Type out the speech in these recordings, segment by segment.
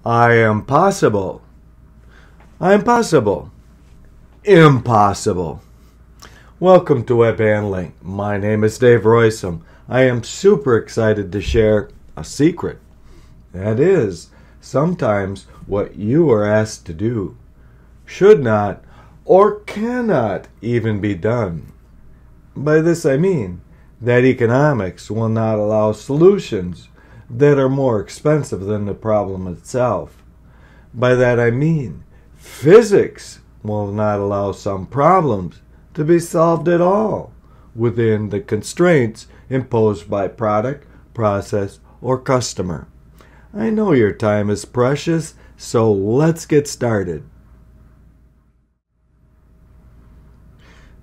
I am possible. I'm possible. Impossible. Welcome to Web Handling. My name is Dave Roysum. I am super excited to share a secret. That is, sometimes what you are asked to do should not or cannot even be done. By this I mean that economics will not allow solutions that are more expensive than the problem itself. By that I mean physics will not allow some problems to be solved at all within the constraints imposed by product, process, or customer. I know your time is precious, so let's get started.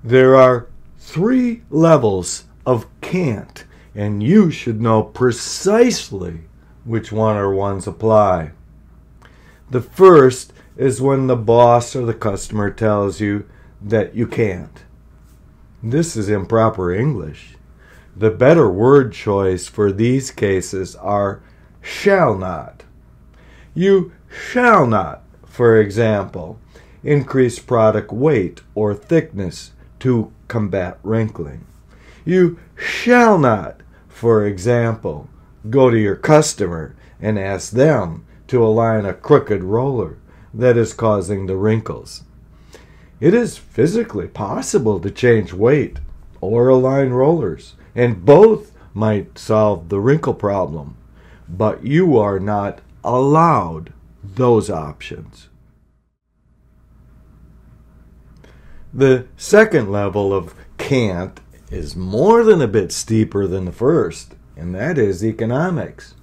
There are 3 levels of can't, and you should know precisely which one or ones apply. The first is when the boss or the customer tells you that you can't. This is improper English. The better word choice for these cases are shall not. You shall not, for example, increase product weight or thickness to combat wrinkling. You shall not, for example, go to your customer and ask them to align a crooked roller that is causing the wrinkles. It is physically possible to change weight or align rollers, and both might solve the wrinkle problem, but you are not allowed those options. The second level of can't is more than a bit steeper than the first, and that is economics.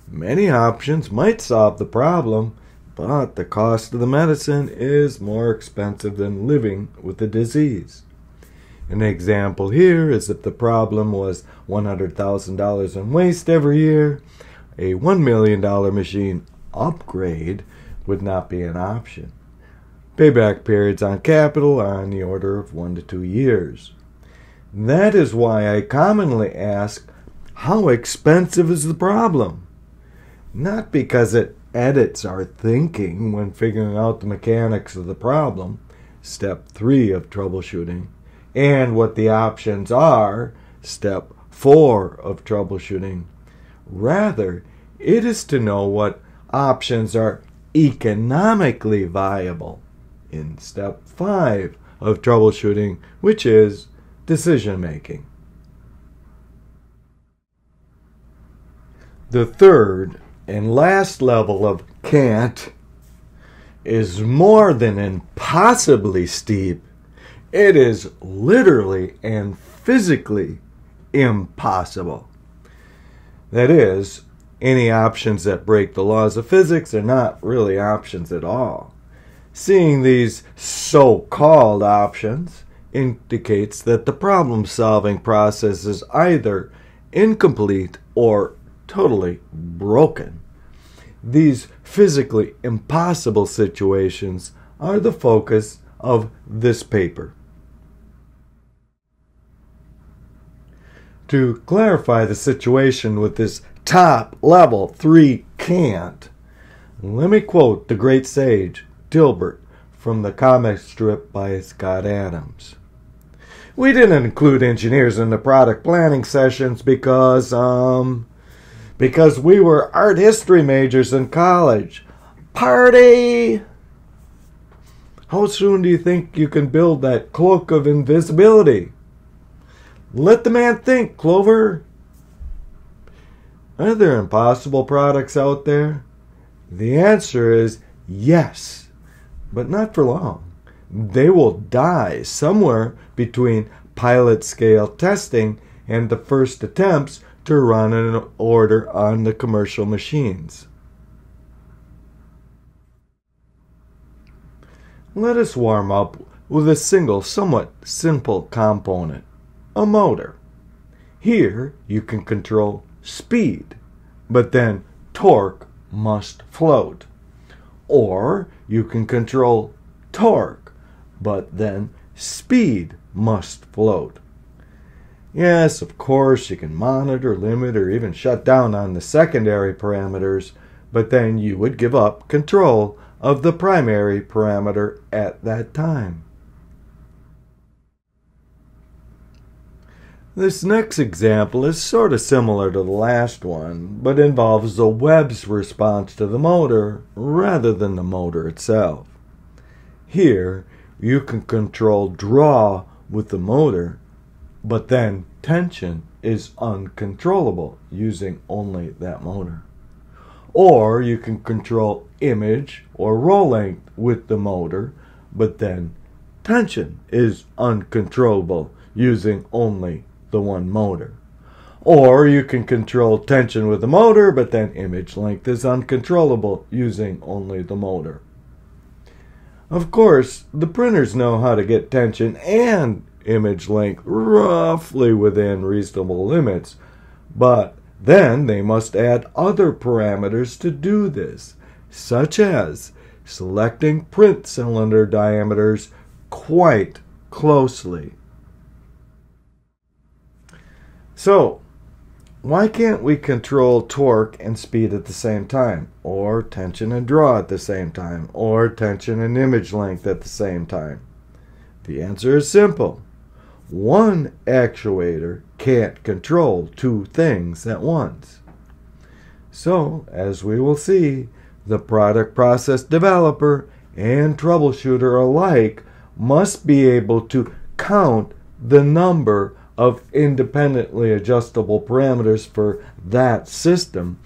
Many options might solve the problem, but the cost of the medicine is more expensive than living with the disease. An example here is if the problem was $100,000 in waste every year, a $1 million machine upgrade would not be an option. Payback periods on capital are on the order of 1 to 2 years. That is why I commonly ask, how expensive is the problem? Not because it edits our thinking when figuring out the mechanics of the problem, step 3 of troubleshooting, and what the options are, step 4 of troubleshooting. Rather, it is to know what options are economically viable in step 5 of troubleshooting, which is decision making. The third and last level of can't is more than impossibly steep. It is literally and physically impossible. That is, any options that break the laws of physics are not really options at all. Seeing these so-called options indicates that the problem-solving process is either incomplete or totally broken. These physically impossible situations are the focus of this paper. To clarify the situation with this top level 3 can't, let me quote the great sage Dilbert from the comic strip by Scott Adams. We didn't include engineers in the product planning sessions because we were art history majors in college. Party! How soon do you think you can build that cloak of invisibility? Let the man think, Clover. Are there impossible products out there? The answer is yes, but not for long. They will die somewhere between pilot scale testing and the first attempts to run an order on the commercial machines. Let us warm up with a single, somewhat simple component, a motor. Here you can control speed, but then torque must float. Or you can control torque, but then speed must float. Yes, of course, you can monitor, limit, or even shut down on the secondary parameters, but then you would give up control of the primary parameter at that time. This next example is sort of similar to the last one, but involves the web's response to the motor rather than the motor itself. Here, you can control draw with the motor, but then tension is uncontrollable using only that motor. Or you can control image or roll length with the motor, but then tension is uncontrollable using only the one motor. Or you can control tension with the motor, but then image length is uncontrollable using only the motor. Of course, the printers know how to get tension and image length roughly within reasonable limits, but then they must add other parameters to do this, such as selecting print cylinder diameters quite closely. So, why can't we control torque and speed at the same time, or tension and draw at the same time, or tension and image length at the same time? The answer is simple. One actuator can't control two things at once. So, as we will see, the product process developer and troubleshooter alike must be able to count the number of independently adjustable parameters for that system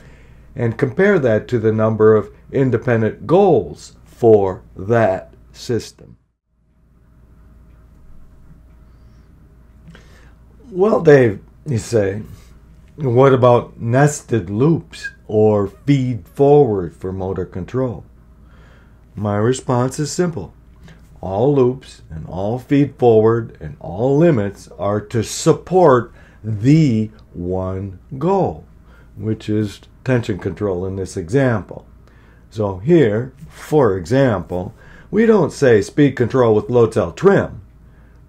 and compare that to the number of independent goals for that system. Well, Dave, you say, what about nested loops or feed forward for motor control? My response is simple. All loops and all feed forward and all limits are to support the one goal, which is tension control in this example. So here, for example, we don't say speed control with load cell trim.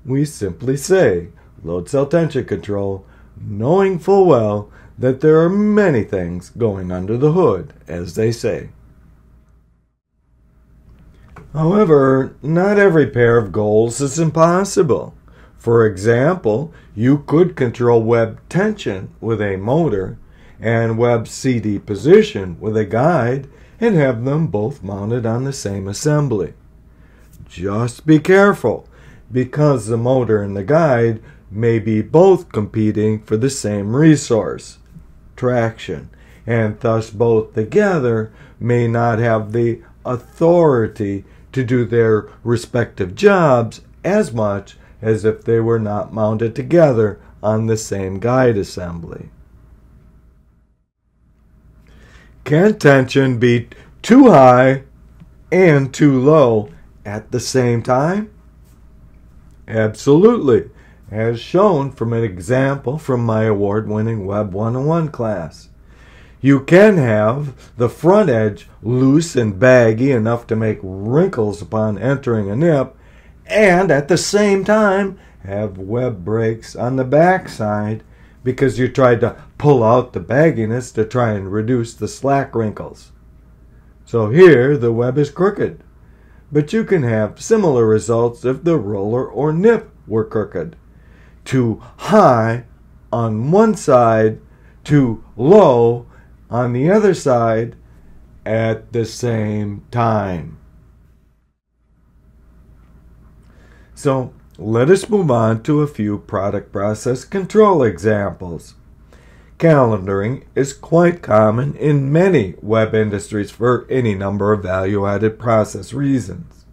We simply say load cell tension control, knowing full well that there are many things going under the hood, as they say. However, not every pair of goals is impossible. For example, you could control web tension with a motor and web CD position with a guide and have them both mounted on the same assembly. Just be careful, because the motor and the guide may be both competing for the same resource, traction, and thus both together may not have the authority to do their respective jobs as much as if they were not mounted together on the same guide assembly. Can tension be too high and too low at the same time? Absolutely, as shown from an example from my award-winning Web101 class. You can have the front edge loose and baggy enough to make wrinkles upon entering a nip, and at the same time have web breaks on the back side because you tried to pull out the bagginess to try and reduce the slack wrinkles. So here the web is crooked, but you can have similar results if the roller or nip were crooked. Too high on one side, too low on the other side at the same time. So let us move on to a few product process control examples. Calendaring is quite common in many web industries for any number of value-added process reasons.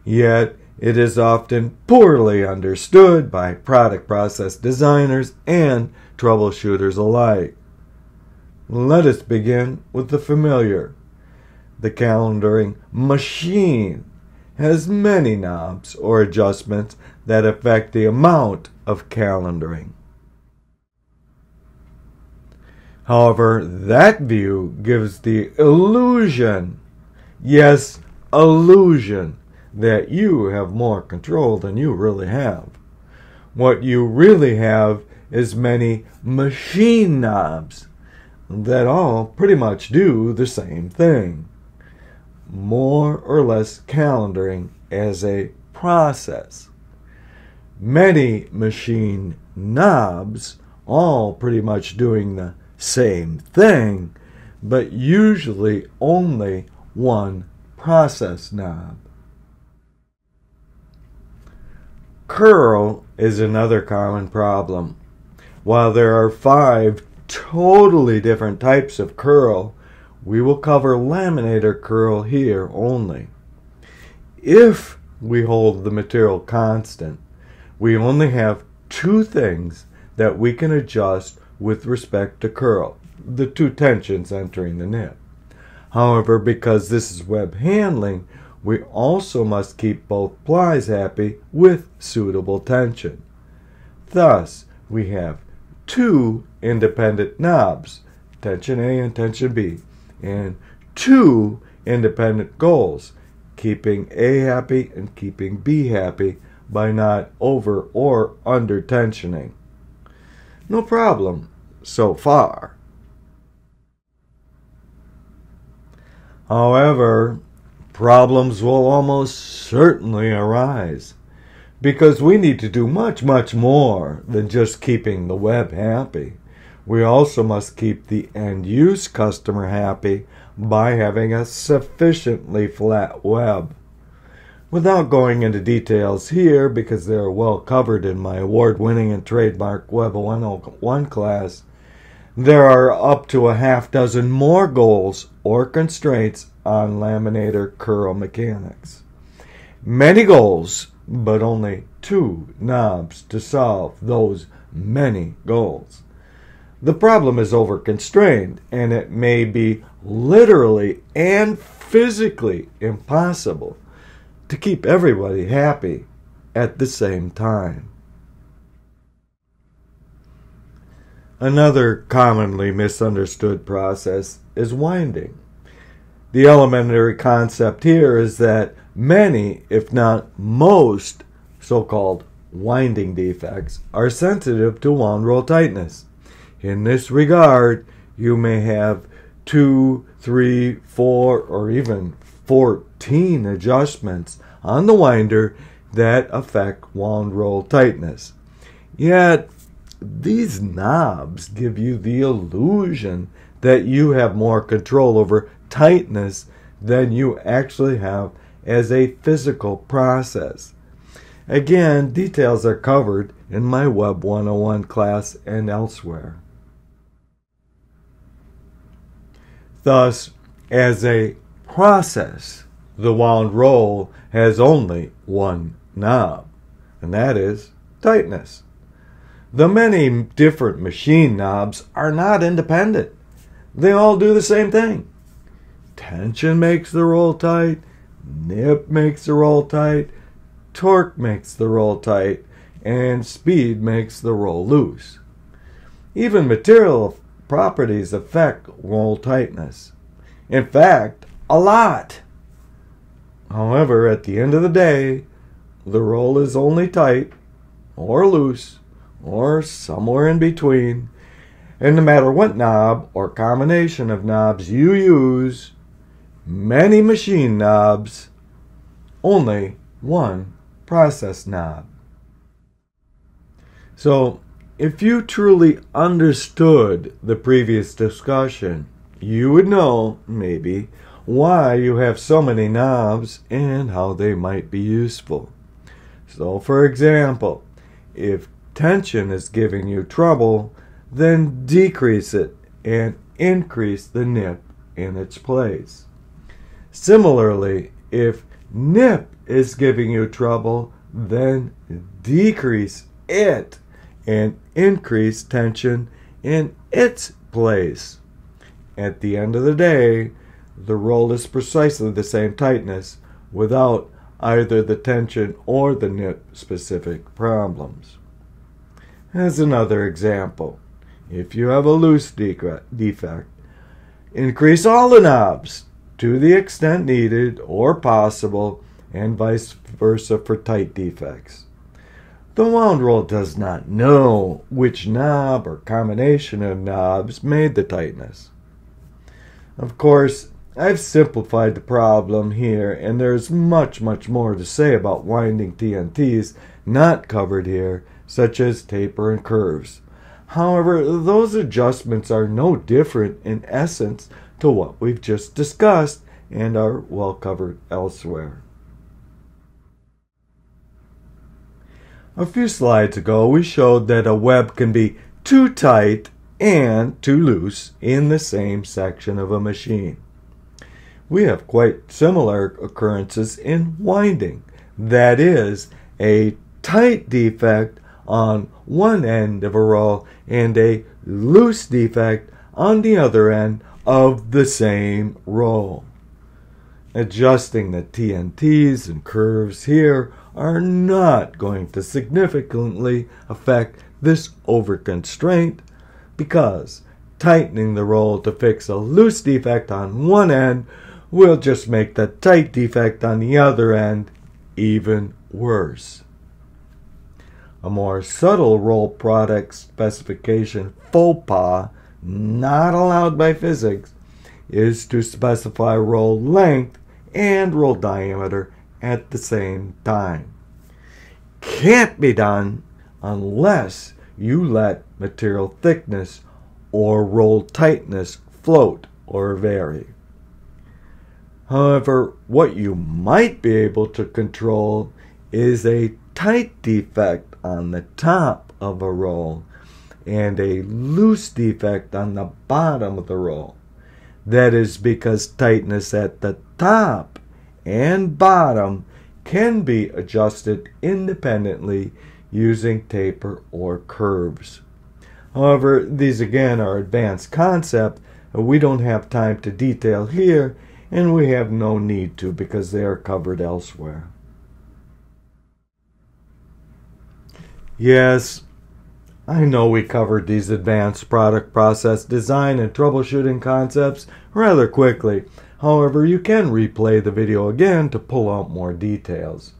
Yet it is often poorly understood by product process designers and troubleshooters alike. Let us begin with the familiar. The calendaring machine has many knobs or adjustments that affect the amount of calendaring. However, that view gives the illusion, yes, illusion, that you have more control than you really have. What you really have is many machine knobs. that all pretty much do the same thing. More or less calendaring as a process. Many machine knobs all pretty much doing the same thing, but usually only one process knob. Curl is another common problem. While there are 5 totally different types of curl, we will cover laminator curl here only. If we hold the material constant, we only have 2 things that we can adjust with respect to curl, the 2 tensions entering the nib. However, because this is web handling, we also must keep both plies happy with suitable tension. Thus, we have 2 independent knobs, tension A and tension B, and 2 independent goals, keeping A happy and keeping B happy by not over or under tensioning. No problem so far. However, problems will almost certainly arise because we need to do much more than just keeping the web happy. We also must keep the end-use customer happy by having a sufficiently flat web. Without going into details here, because they are well covered in my award-winning and trademark Web101 class, there are up to a half-dozen more goals or constraints on laminator curl mechanics. Many goals, but only 2 knobs to solve those many goals. The problem is over-constrained, and it may be literally and physically impossible to keep everybody happy at the same time. Another commonly misunderstood process is winding. The elementary concept here is that many, if not most, so-called winding defects are sensitive to wound roll tightness. In this regard, you may have 2, 3, 4, or even 14 adjustments on the winder that affect wound roll tightness. Yet, these knobs give you the illusion that you have more control over tightness than you actually have as a physical process. Again, details are covered in my Web 101 class and elsewhere. Thus, as a process, the wound roll has only one knob, and that is tightness. The many different machine knobs are not independent. They all do the same thing. Tension makes the roll tight, nip makes the roll tight, torque makes the roll tight, and speed makes the roll loose. Even material properties affect roll tightness. In fact, a lot. However, at the end of the day, the roll is only tight or loose or somewhere in between, and no matter what knob or combination of knobs you use, many machine knobs, only one process knob. So, if you truly understood the previous discussion, you would know, maybe, why you have so many knobs and how they might be useful. So, for example, if tension is giving you trouble, then decrease it and increase the nip in its place. Similarly, if nip is giving you trouble, then decrease it and increase tension in its place. At the end of the day, the roll is precisely the same tightness without either the tension or the nip specific problems. As another example, if you have a loose defect, increase all the knobs to the extent needed or possible, and vice versa for tight defects. The wound roll does not know which knob or combination of knobs made the tightness. Of course, I've simplified the problem here, and there's much more to say about winding TNTs not covered here, such as taper and curves. However, those adjustments are no different in essence to what we've just discussed and are well covered elsewhere. A few slides ago, we showed that a web can be too tight and too loose in the same section of a machine. We have quite similar occurrences in winding. That is, a tight defect on one end of a roll and a loose defect on the other end of the same roll. Adjusting the TNTs and curves here are not going to significantly affect this overconstraint because tightening the roll to fix a loose defect on one end will just make the tight defect on the other end even worse. A more subtle roll product specification faux pas, not allowed by physics, is to specify roll length and roll diameter at the same time. Can't be done unless you let material thickness or roll tightness float or vary. However, what you might be able to control is a tight defect on the top of a roll and a loose defect on the bottom of the roll. That is because tightness at the top and bottom can be adjusted independently using taper or curves. However, these again are advanced concepts we don't have time to detail here, and we have no need to because they are covered elsewhere. Yes, I know we covered these advanced product process design and troubleshooting concepts rather quickly. However, you can replay the video again to pull out more details.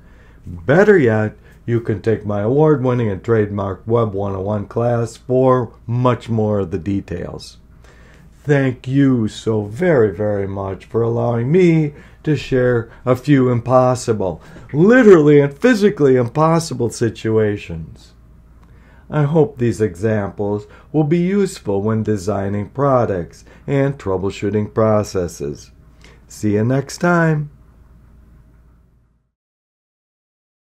Better yet, you can take my award-winning and trademarked Web 101 class for much more of the details. Thank you so very much for allowing me to share a few impossible, literally and physically impossible situations. I hope these examples will be useful when designing products and troubleshooting processes. See you next time.